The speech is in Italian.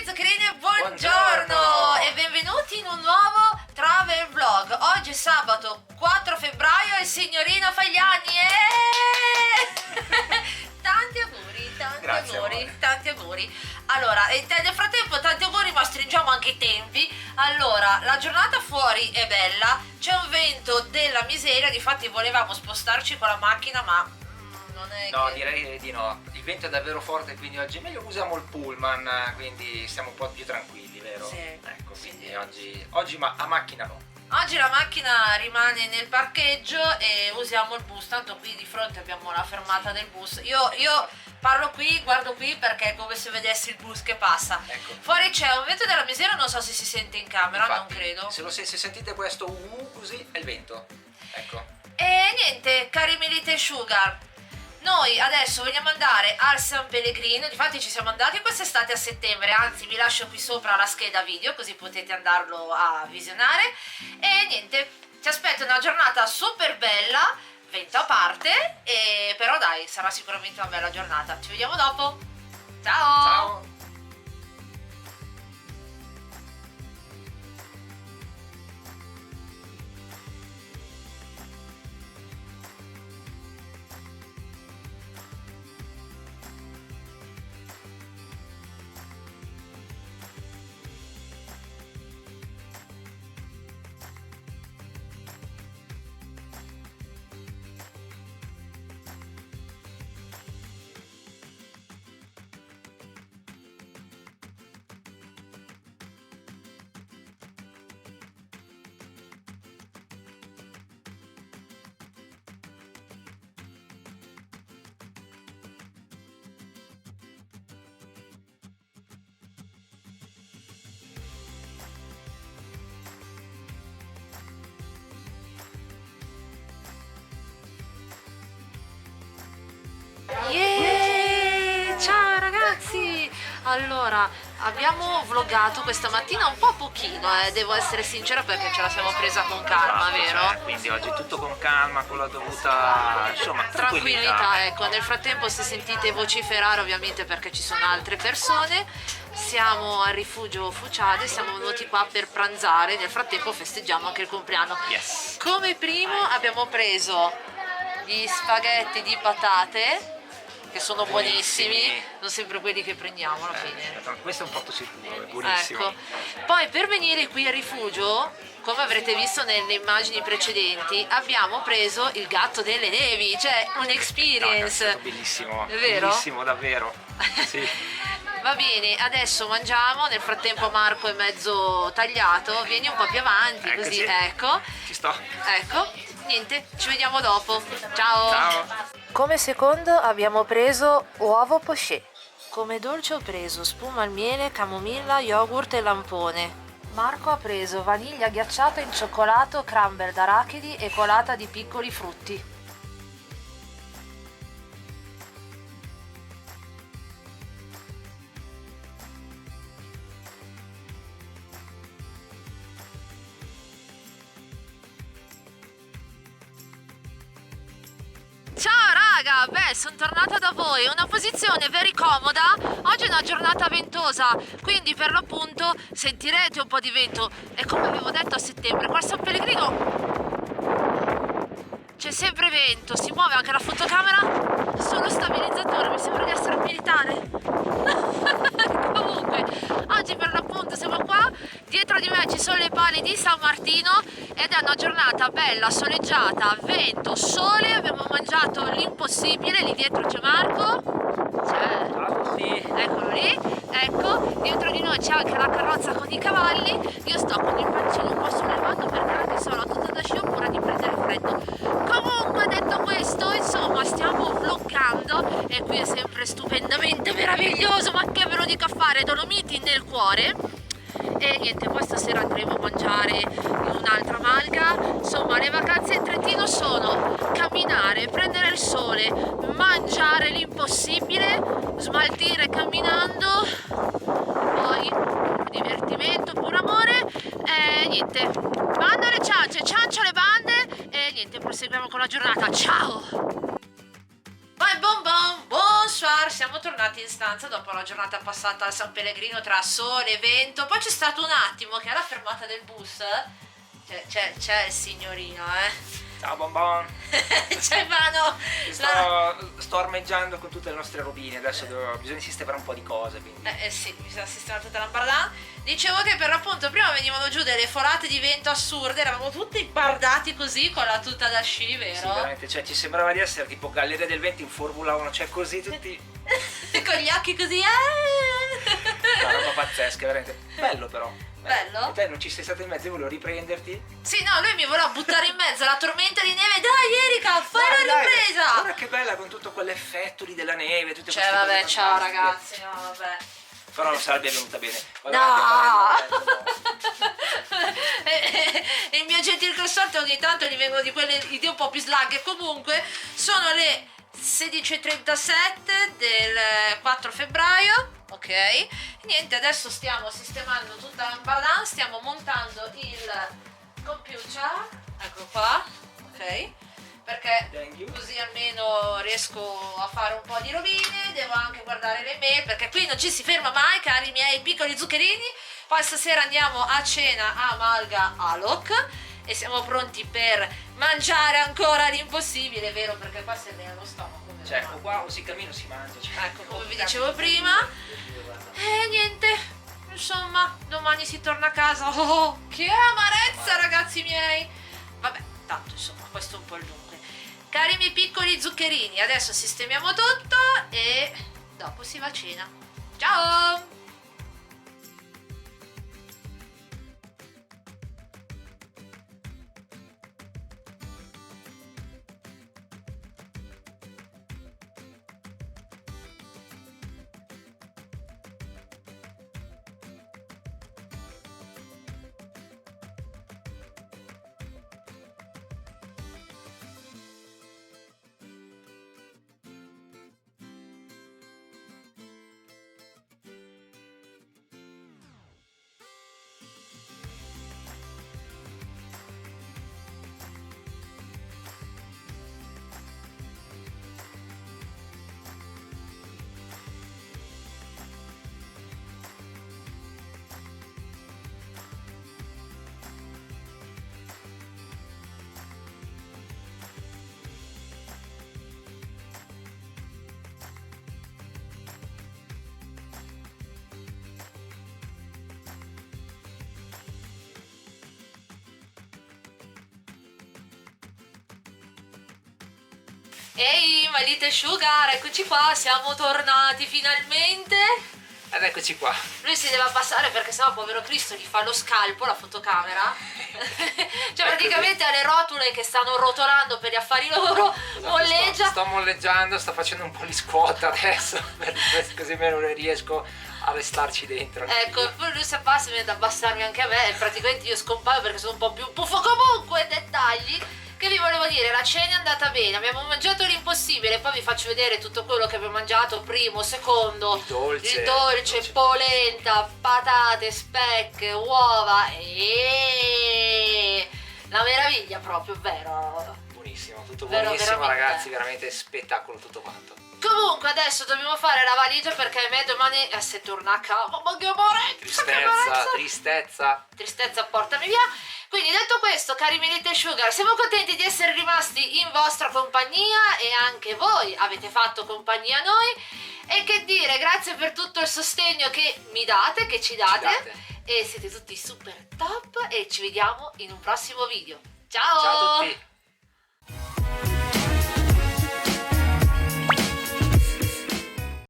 zuccherini, buongiorno e benvenuti in un nuovo travel vlog. Oggi è sabato 4 febbraio e il signorino fa gli anni. Tanti auguri, Grazie, tanti auguri. Allora, nel frattempo tanti auguri, ma stringiamo anche i tempi. Allora, la giornata fuori è bella, c'è un vento della miseria, difatti volevamo spostarci con la macchina, ma non è No, che... direi di no. Il vento è davvero forte, quindi oggi è meglio usiamo il pullman, quindi siamo un po' più tranquilli, vero? Sì. Ecco, quindi Sì. oggi ma a macchina no. Oggi la macchina rimane nel parcheggio e usiamo il bus, tanto qui di fronte abbiamo la fermata del bus. Io parlo qui, guardo qui perché è come se vedessi il bus che passa. Ecco. Fuori c'è un vento della miseria, non so se si sente in camera, Infatti, non credo. Se sentite questo così è il vento. Ecco. E niente, cari Milite Sugar, noi adesso vogliamo andare al San Pellegrino, difatti ci siamo andati quest'estate a settembre, anzi vi lascio qui sopra la scheda video così potete andarlo a visionare. E niente, ci aspetta una giornata super bella, vento a parte, però dai, sarà sicuramente una bella giornata. Ci vediamo dopo, ciao! Ciao! Yeah! Ciao ragazzi! Allora, abbiamo vloggato questa mattina un po' pochino, devo essere sincera perché ce la siamo presa con calma, vero? Quindi oggi tutto con calma, con la dovuta, insomma, Tranquillità, ecco. Nel frattempo se sentite vociferare ovviamente perché ci sono altre persone, siamo al rifugio Fuciade, siamo venuti qua per pranzare, nel frattempo festeggiamo anche il compleanno. Yes. Come primo abbiamo preso gli spaghetti di patate, che sono buonissimi, sono sempre quelli che prendiamo alla fine. Questo è un porto sicuro, è buonissimo. Ecco, poi per venire qui al rifugio, come avrete visto nelle immagini precedenti, abbiamo preso il gatto delle nevi, cioè No, è un'experience. stato bellissimo, È vero? bellissimo davvero. Sì. Va bene, adesso mangiamo, nel frattempo Marco è mezzo tagliato, vieni un po' più avanti, Eccoci. così, ecco, Ci sto. ecco, niente, ci vediamo dopo, ciao! Ciao. Come secondo abbiamo preso uovo poché. Come dolce ho preso spuma al miele, camomilla, yogurt e lampone. Marco ha preso vaniglia ghiacciata in cioccolato, crumble d'arachidi e colata di piccoli frutti. Ciao raga, beh, sono tornata da voi, una posizione very comoda. Oggi è una giornata ventosa, quindi per l'appunto sentirete un po' di vento. E come avevo detto a settembre, qua a San Pellegrino c'è sempre vento, si muove anche la fotocamera sullo stabilizzatore, mi sembra di essere un militare. Comunque, oggi per l'appunto siamo qua, dietro di me ci sono le pali di San Martino ed è una giornata bella, soleggiata, vento, sole, abbiamo mangiato l'impossibile, lì dietro c'è Marco, c'è, eccolo lì, ecco, dietro di noi c'è anche la carrozza con i cavalli, io sto con il pancino un po' sollevato perché anche solo ho tutta da sci ho paura di prendere freddo. Comunque detto questo, insomma, stiamo vloggando e qui è sempre stupendamente meraviglioso, ma che ve lo dico a fare, Dolomiti nel cuore. E niente, poi stasera andremo a mangiare in un'altra malga. Insomma, le vacanze in Trentino sono camminare, prendere il sole, mangiare l'impossibile, smaltire camminando, poi divertimento, puro amore e niente, bando alle ciance, ciancio alle bande e niente, proseguiamo con la giornata, ciao! My bonbon, bonsoir, siamo tornati in stanza dopo la giornata passata al San Pellegrino tra sole e vento. Poi c'è stato un attimo che alla fermata del bus c'è il signorino, Ciao bonbon. c'è mano. Sto armeggiando con tutte le nostre robine, adesso bisogna sistemare un po' di cose, quindi. Sì, bisogna sistemare tutta la bardana. Dicevo che per l'appunto prima venivano giù delle folate di vento assurde, eravamo tutti bardati così con la tuta da sci, vero? Sì, veramente, cioè ci sembrava di essere tipo Galleria del Vento in Formula 1, cioè così tutti. Con gli occhi così. Una roba pazzesca, veramente. Bello però. Bello? E te non ci sei stato in mezzo e volevo riprenderti. Sì, no, lui mi voleva buttare in mezzo alla tormenta di neve. Dai, Erika, fai la ripresa! Guarda che bella con tutto quell'effetto lì della neve, tutte Cioè, queste vabbè, cose ciao fantastiche. ragazzi, no, vabbè. Però non sarebbe venuta bene. No! Il mio gentil consorte ogni tanto gli vengono di quelle idee un po' più slaghe. Comunque, sono le 16:37 del 4 febbraio. Ok, niente, adesso stiamo sistemando tutta la bardana, stiamo montando il computer, ecco qua, ok, perché così almeno riesco a fare un po' di robine, devo anche guardare le mail, perché qui non ci si ferma mai, cari miei piccoli zuccherini. Poi stasera andiamo a cena a Malga Alok e siamo pronti per mangiare ancora l'impossibile, vero? Perché qua si allena lo stomaco. Cioè, o qua o si cammina o si mangia. Cioè. Ecco, come vi dicevo prima. E niente, insomma, domani si torna a casa. Oh, che amarezza, ragazzi miei. Vabbè, tanto insomma, questo è un po' il dunque. Cari miei piccoli zuccherini, adesso sistemiamo tutto e dopo si va a cena. Ciao! Ehi, my little sugar, eccoci qua, siamo tornati finalmente. Ed eccoci qua. Lui si deve abbassare perché sennò povero Cristo gli fa lo scalpo la fotocamera. Cioè praticamente ha le rotule che stanno rotolando per gli affari loro, molleggia. Sto molleggiando, sto facendo un po' di squat adesso, così almeno riesco a restarci dentro. Ecco, e poi lui si abbassa e viene ad abbassarmi anche a me e praticamente io scompaio perché sono un po' più puffo. Comunque, dettagli. Che vi volevo dire, la cena è andata bene, abbiamo mangiato l'impossibile, poi vi faccio vedere tutto quello che abbiamo mangiato, primo, secondo, il dolce, polenta, patate, speck, uova e la meraviglia proprio, vero? Buonissimo, tutto Vero, buonissimo veramente. ragazzi, veramente spettacolo tutto quanto. Comunque adesso dobbiamo fare la valigia perché a me domani se torna a casa, ma che amarezza, che amarezza. Tristezza, portami via. Quindi detto questo, cari miei little sugar, siamo contenti di essere rimasti in vostra compagnia e anche voi avete fatto compagnia a noi. E che dire, grazie per tutto il sostegno che mi date, che ci date. E siete tutti super top e ci vediamo in un prossimo video. Ciao! Ciao a tutti!